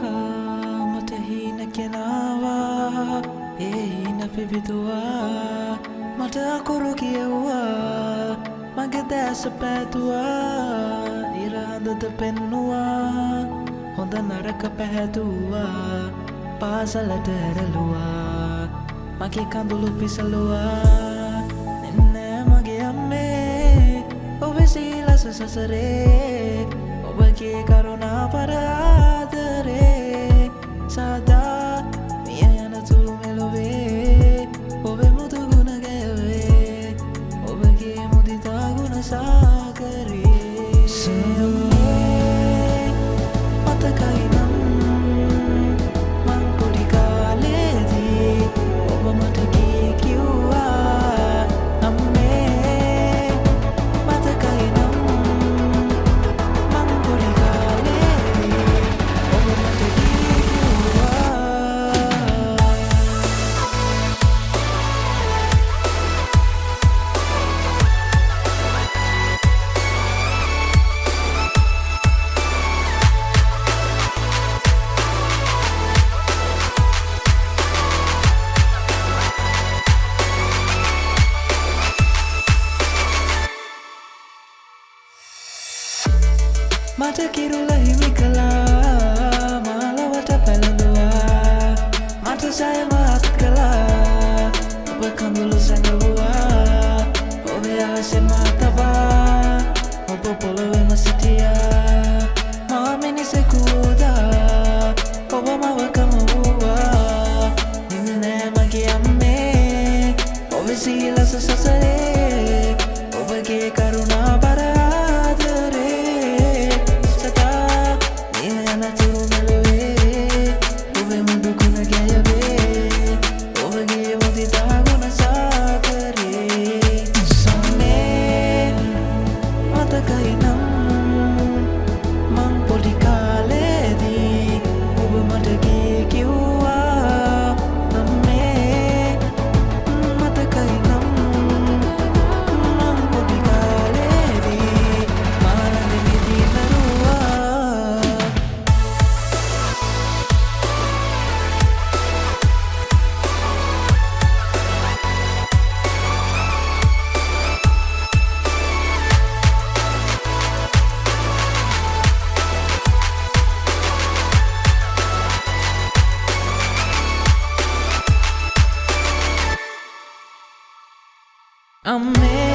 මට හීන කෙනවා ඒ හීන පිබිදුවා මට අකුරු කියවුවා මගේ දැස පැතුවා ඉරහඳද පෙන්නුවා හොඳ නරක පැහැදුවා පාසලට ඇරලුවා මගේ කඳුළු පිසලුවා එන්න මගේ අම්මේ ඔබේ සීලස සසරේ ඔබගේ කරුණා පරාදරේ සදා මිය යන තුරු මෙලොවේ ඔබේ මුතු ගුණ ගැයවේ ඔබගේ මුදිතා ගුණ සාගරේ සුදුනේ මතකයි නම් මං පොඩි කාලේදී ඔබ මට කිව්වා අම්මේ මතකයි නම් මං පොඩි කාලේදී ඔබ මට කිව්වා මට කිරුල හිමි කළා මාලවට පැළඳුවා මට සයමත් කළා ඔබ කඳුළු සැඟවුවා ඔබේ ආසෙ මා තබා ඔබ පොළොවෙම සිටියා මා මිනිසෙකු වූදා ඔබ මවකම වූවා නින්නෑ මගේ අම්මේ ඔබේ සීලස සසරේ ඔබගේ කරුණා අම්මේ